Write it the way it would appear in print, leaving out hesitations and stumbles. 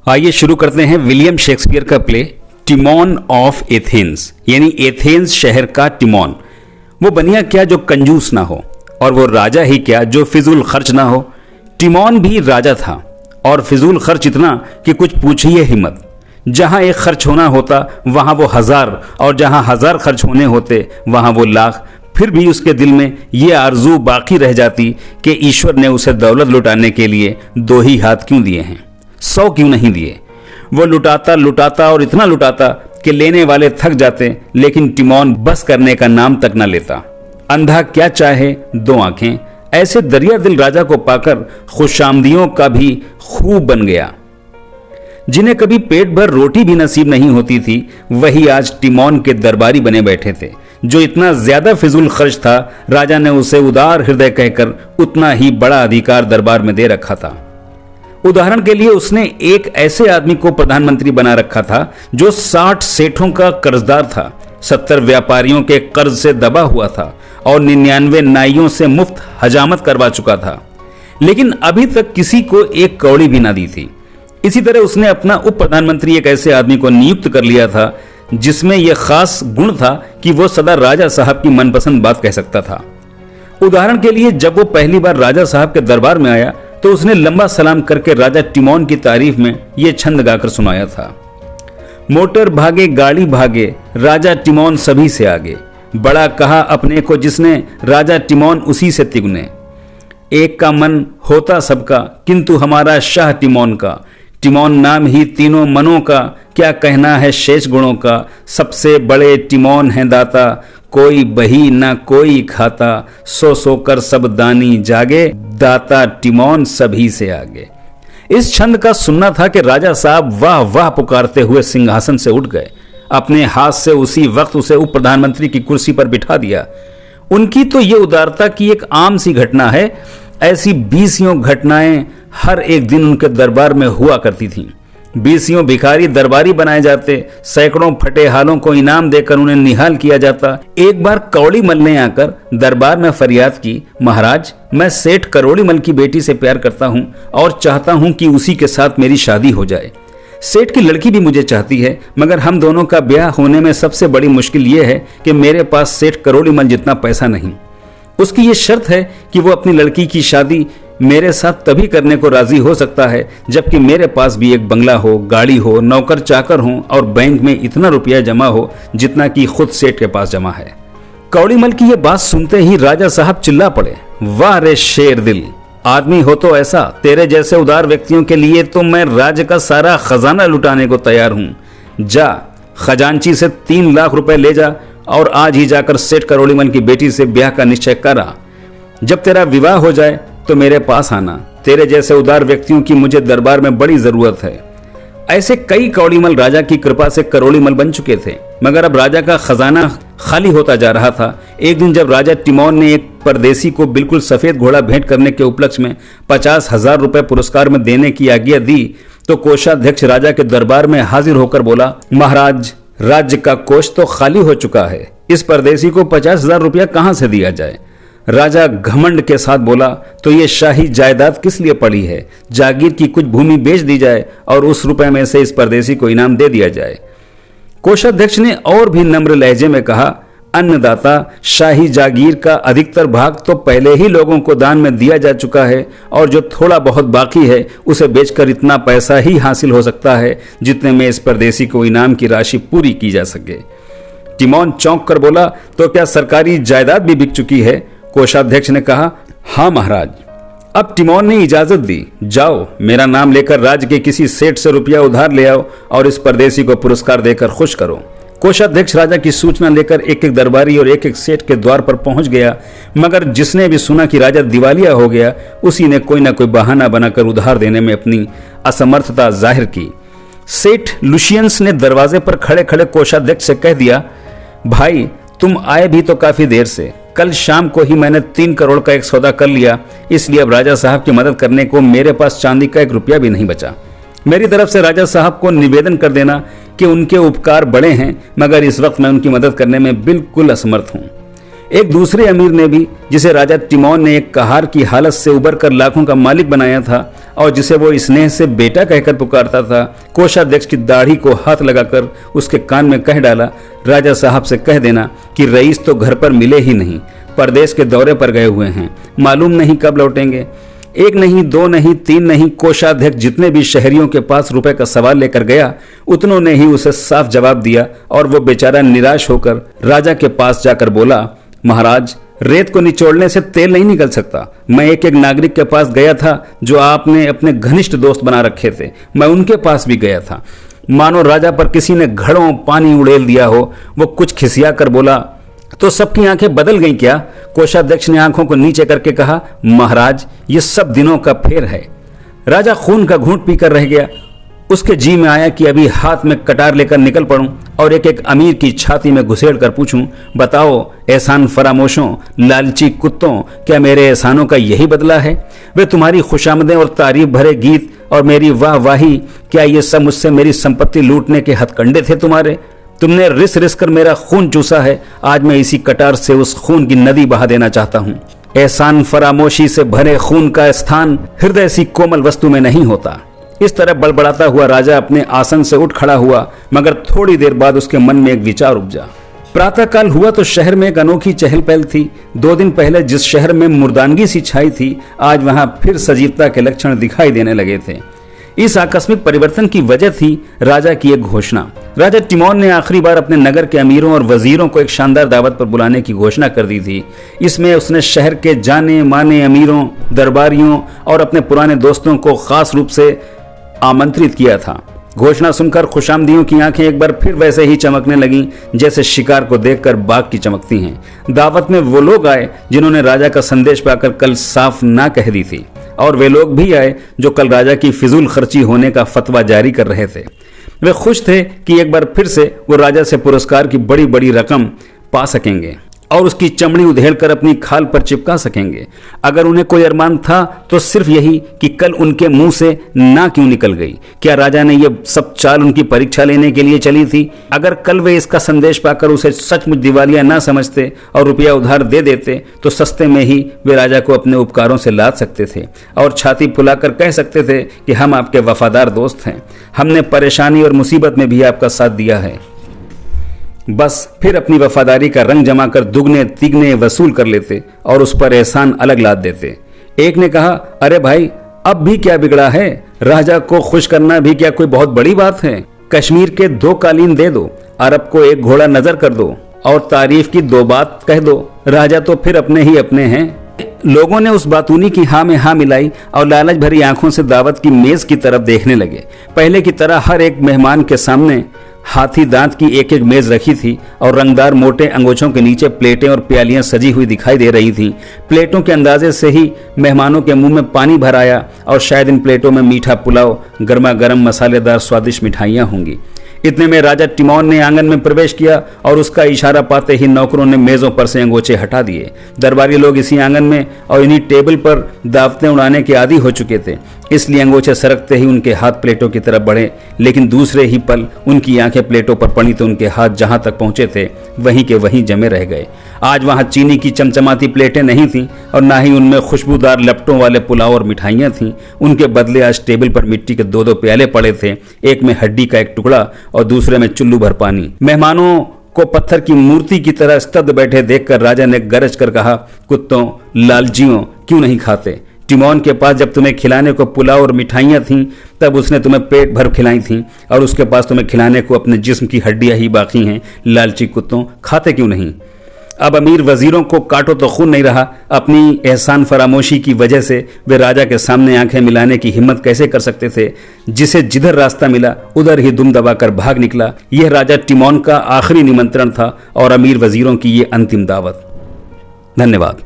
आइए शुरू करते हैं विलियम शेक्सपियर का प्ले टिमोन ऑफ एथेंस, यानी एथेंस शहर का टिमोन। वो बनिया क्या जो कंजूस ना हो, और वो राजा ही क्या जो फिजूल खर्च ना हो। टिमोन भी राजा था और फिजूल खर्च इतना कि कुछ पूछिए ही मत। जहां एक खर्च होना होता वहां वो 1000, और जहां 1000 खर्च होने होते वहां वो लाख। फिर भी उसके दिल में ये आरजू बाकी रह जाती कि ईश्वर ने उसे दौलत लुटाने के लिए 2 ही हाथ क्यों दिए हैं, 100 क्यों नहीं दिए। वो लुटाता और इतना लुटाता कि लेने वाले थक जाते, लेकिन टिमोन बस करने का नाम तक न लेता। अंधा क्या चाहे 2 आंखें, ऐसे दरिया दिल राजा को पाकर खुशामदियों का भी खूब बन गया। जिन्हें कभी पेट भर रोटी भी नसीब नहीं होती थी, वही आज टिमोन के दरबारी बने बैठे थे। जो इतना ज्यादा फिजूल खर्च था, राजा ने उसे उदार हृदय कहकर उतना ही बड़ा अधिकार दरबार में दे रखा था। उदाहरण के लिए उसने एक ऐसे आदमी को प्रधानमंत्री बना रखा था जो 60 सेठों का कर्जदार था, 70 व्यापारियों के कर्ज से दबा हुआ था और 99 नाइयों से मुफ्त हजामत करवा चुका था, लेकिन अभी तक किसी को एक कौड़ी भी ना दी थी। इसी तरह उसने अपना उप प्रधानमंत्री एक ऐसे आदमी को नियुक्त कर लिया था जिसमें यह खास गुण था कि वो सदा राजा साहब की मनपसंद बात कह सकता था। उदाहरण के लिए जब वो पहली बार राजा साहब के दरबार में आया तो उसने लंबा सलाम करके राजा टिमोन की तारीफ में ये छंद गाकर सुनाया था। मोटर भागे गाड़ी भागे, राजा टिमोन सभी से आगे। बड़ा कहा अपने को जिसने, राजा टिमोन उसी से तिगुने। एक का मन होता सबका, किंतु हमारा शाह टिमोन का। टिमोन नाम ही तीनों मनों का, क्या कहना है शेष गुणों का। सबसे बड़े टिमोन हैं दाता, कोई बही ना कोई खाता। सो कर सब दानी जागे, दाता टिमोन सभी से आगे। इस छंद का सुनना था कि राजा साहब वाह वाह पुकारते हुए सिंहासन से उठ गए। अपने हाथ से उसी वक्त उसे उप प्रधानमंत्री की कुर्सी पर बिठा दिया। उनकी तो ये उदारता की एक आम सी घटना है। ऐसी 20 घटनाएं हर एक दिन उनके दरबार में हुआ करती थीं। 20 भिखारी दरबारी बनाए जाते, सैकड़ों फटे हालों को इनाम देकर उन्हें निहाल किया जाता। एक बार कौड़ी मल ने आकर दरबार में फरियाद की, महाराज मैं सेठ करोड़ी मल की बेटी से प्यार करता हूं और चाहता हूं कि उसी के साथ मेरी शादी हो जाए। सेठ की लड़की भी मुझे चाहती है, मगर हम दोनों का ब्याह होने में सबसे बड़ी मुश्किल यह है कि मेरे पास सेठ करोड़ी मल जितना पैसा नहीं। उसकी ये शर्त है कि वो अपनी लड़की की शादी मेरे साथ तभी करने को राजी हो सकता है जबकि मेरे पास भी एक बंगला हो, गाड़ी हो, नौकर चाकर हो और बैंक में इतना रुपया जमा हो जितना कि खुद सेठ के पास जमा है। कौड़ीमल की ये बात सुनते ही राजा साहब चिल्ला पड़े, वाह रे शेर दिल, आदमी हो तो ऐसा। तेरे जैसे उदार व्यक्तियों के लिए तो मैं राज्य का सारा खजाना लुटाने को तैयार हूं। जा खजांची से 3 लाख रुपए ले जा और आज ही जाकर सेठ करोड़ीमल की बेटी से ब्याह का निश्चय करा। जब तेरा विवाह हो जाए तो मेरे पास आना। तेरे जैसे उदार व्यक्तियों की मुझे दरबार में बड़ी जरूरत है। ऐसे कई कौड़ीमल राजा की कृपा से करोड़ीमल बन चुके थे, मगर अब राजा का खजाना खाली होता जा रहा था। एक दिन जब राजा टिमोन ने एक परदेसी को बिल्कुल सफेद घोड़ा भेंट करने के उपलक्ष्य में 50,000 रुपए पुरस्कार में देने की आज्ञा दी तो कोषाध्यक्ष राजा के दरबार में हाजिर होकर बोला, महाराज राज्य का कोष तो खाली हो चुका है, इस परदेसी को 50,000 रुपया कहां से दिया जाए। राजा घमंड के साथ बोला, तो ये शाही जायदाद किस लिए पड़ी है, जागीर की कुछ भूमि बेच दी जाए और उस रुपए में से इस परदेसी को इनाम दे दिया जाए। कोषाध्यक्ष ने और भी नम्र लहजे में कहा, अन्नदाता, शाही जागीर का अधिकतर भाग तो पहले ही लोगों को दान में दिया जा चुका है और जो थोड़ा बहुत बाकी है उसे बेचकर इतना पैसा ही हासिल हो सकता है जितने में इस परदेसी को इनाम की राशि पूरी की जा सके। टिमोन चौंक कर बोला, तो क्या सरकारी जायदाद भी बिक चुकी है। कोषाध्यक्ष ने कहा, हाँ महाराज। अब टिमोन ने इजाजत दी, जाओ मेरा नाम लेकर राज्य के किसी सेठ से रुपया उधार ले आओ और इस परदेसी को पुरस्कार देकर खुश करो। कोषाध्यक्ष राजा की सूचना लेकर एक एक दरबारी और एक एक सेठ के द्वार पर पहुंच गया, मगर जिसने भी सुना कि राजा दिवालिया हो गया उसी ने कोई ना कोई बहाना बनाकर उधार देने में अपनी असमर्थता जाहिर की। सेठ लुशियंस ने दरवाजे पर खड़े खड़े कोषाध्यक्ष से कह दिया, भाई तुम आए भी तो काफी देर से, कल शाम को ही मैंने 3 करोड़ का एक सौदा कर लिया, इसलिए अब राजा साहब की मदद करने को मेरे पास चांदी का 1 रुपया भी नहीं बचा। मेरी तरफ से राजा साहब को निवेदन कर देना कि उनके उपकार बड़े हैं, मगर इस वक्त मैं उनकी मदद करने में बिल्कुल असमर्थ हूं। एक दूसरे अमीर ने भी, जिसे राजा टिमोन ने एक कहार की हालत से उबर कर लाखों का मालिक बनाया था, और जिसे वो स्नेह से बेटा कहकर पुकारता था, कोषाध्यक्ष की दाढ़ी को हाथ लगाकर उसके कान में कह डाला, राजा साहब से कह देना कि रईस तो घर पर मिले ही नहीं, परदेश के दौरे पर गए हुए हैं, मालूम नहीं कब लौटेंगे। एक नहीं, दो नहीं, तीन नहीं, कोषाध्यक्ष जितने भी शहरियों के पास रुपए का सवाल लेकर गया उतनों ने ही उसे साफ जवाब दिया और वो बेचारा निराश होकर राजा के पास जाकर बोला, महाराज, रेत को निचोड़ने से तेल नहीं निकल सकता। मैं एक एक नागरिक के पास गया था जो आपने अपने घनिष्ठ दोस्त बना रखे थे, मैं उनके पास भी गया था। मानो राजा पर किसी ने घड़ों पानी उड़ेल दिया हो। वो कुछ खिसिया कर बोला, तो सबकी आंखें बदल गईं क्या? कोषाध्यक्ष ने आंखों को नीचे करके कहा, महाराज, ये सब दिनों का फेर है। राजा खून का घूंट पीकर रह गया। उसके जी में आया कि अभी हाथ में कटार लेकर निकल पड़ूं और एक एक अमीर की छाती में घुसेड़ कर पूछूं, बताओ एहसान फरामोशों, लालची कुत्तों, क्या मेरे एहसानों का यही बदला है? वे तुम्हारी खुशामदें और तारीफ भरे गीत और मेरी वाह वाही, क्या ये सब मुझसे मेरी संपत्ति लूटने के हथकंडे थे तुम्हारे? तुमने रिस रिस कर मेरा खून चूसा है। आज मैं इसी कटार से उस खून की नदी बहा देना चाहता हूं। एहसान फरामोशी से भरे खून का स्थान हृदय सी कोमल वस्तु में नहीं होता। इस तरह बड़बड़ाता हुआ राजा अपने आसन से उठ खड़ा हुआ, मगर थोड़ी देर बाद उसके मन में एक विचार उपजा। प्रातःकाल हुआ तो शहर में एक अनोखी चहल पहल थी। 2 दिन पहले जिस शहर में मुर्दानगी सी छाई थी, आज वहां फिर सजीवता के लक्षण दिखाई देने लगे थे। इस आकस्मिक परिवर्तन की वजह थी राजा की एक घोषणा। राजा टिमोन ने आखिरी बार अपने नगर के अमीरों और वजीरों को एक शानदार दावत पर बुलाने की घोषणा कर दी थी। इसमें उसने शहर के जाने माने अमीरों, दरबारियों और अपने पुराने दोस्तों को खास रूप से आमंत्रित किया था। घोषणा सुनकर खुशामदियों की आंखें एक बार फिर वैसे ही चमकने लगीं जैसे शिकार को देखकर बाघ की चमकती हैं। दावत में वो लोग आए जिन्होंने राजा का संदेश पाकर कल साफ ना कह दी थी, और वे लोग भी आए जो कल राजा की फिजूल खर्ची होने का फतवा जारी कर रहे थे। वे खुश थे कि एक बार फिर से वो राजा से पुरस्कार की बड़ी बड़ी रकम पा सकेंगे और उसकी चमड़ी उधेड़ कर अपनी खाल पर चिपका सकेंगे। अगर उन्हें कोई अरमान था तो सिर्फ यही कि कल उनके मुंह से ना क्यों निकल गई। क्या राजा ने यह सब चाल उनकी परीक्षा लेने के लिए चली थी? अगर कल वे इसका संदेश पाकर उसे सचमुच दिवालिया ना समझते और रुपया उधार दे देते तो सस्ते में ही वे राजा को अपने उपकारों से लाद सकते थे और छाती फुलाकर कह सकते थे कि हम आपके वफादार दोस्त हैं, हमने परेशानी और मुसीबत में भी आपका साथ दिया है। बस फिर अपनी वफादारी का रंग जमाकर दुगने तिगने वसूल कर लेते और उस पर एहसान अलग लाद देते। एक ने कहा, अरे भाई, अब भी क्या बिगड़ा है? राजा को खुश करना भी क्या कोई बहुत बड़ी बात है? कश्मीर के 2 कालीन दे दो, अरब को 1 घोड़ा नजर कर दो और तारीफ की 2 बात कह दो, राजा तो फिर अपने ही अपने हैं। लोगों ने उस बातूनी की हाँ में हाँ मिलाई और लालच भरी आंखों से दावत की मेज की तरफ देखने लगे। पहले की तरह हर एक मेहमान के सामने हाथी दांत की एक एक मेज रखी थी और रंगदार मोटे अंगोछों के नीचे प्लेटें और प्यालियां सजी हुई दिखाई दे रही थीं। प्लेटों के अंदाजे से ही मेहमानों के मुंह में पानी भर आया और शायद इन प्लेटों में मीठा पुलाव, गर्मा गर्म मसालेदार स्वादिष्ट मिठाइयां होंगी। इतने में राजा टिमोन ने आंगन में प्रवेश किया और उसका इशारा पाते ही नौकरों ने मेजों पर से अंगोछे हटा दिए। दरबारी लोग इसी आंगन में और इन्हीं टेबल पर दावतें उड़ाने के आदी हो चुके थे, इसलिए अंगोछे सरकते ही उनके हाथ प्लेटों की तरफ बढ़े, लेकिन दूसरे ही पल उनकी आंखें प्लेटों पर पड़ी तो उनके हाथ जहां तक पहुंचे थे वहीं के वहीं जमे रह गए। आज वहां चीनी की चमचमाती प्लेटें नहीं थीं और ना ही उनमें खुशबूदार लपटों वाले पुलाव और मिठाइयां थीं। उनके बदले आज टेबल पर मिट्टी के 2-2 प्याले पड़े थे, एक में हड्डी का एक टुकड़ा और दूसरे में चुल्लू भर पानी। मेहमानों को पत्थर की मूर्ति की तरह स्तब्ध बैठे देखकर राजा ने गरज कर कहा, कुत्तों, लालचियों, क्यों नहीं खाते? टिमोन के पास जब तुम्हें खिलाने को पुलाव और मिठाइयां थीं तब उसने तुम्हें पेट भर खिलाई थीं, और उसके पास तुम्हें खिलाने को अपने जिस्म की हड्डियां ही बाकी हैं। लालची कुत्तों, खाते क्यों नहीं? अब अमीर वजीरों को काटो तो खून नहीं रहा। अपनी एहसान फरामोशी की वजह से वे राजा के सामने आंखें मिलाने की हिम्मत कैसे कर सकते थे? जिसे जिधर रास्ता मिला उधर ही दुम दबाकर भाग निकला। यह राजा टिमोन का आखिरी निमंत्रण था और अमीर वजीरों की ये अंतिम दावत। धन्यवाद।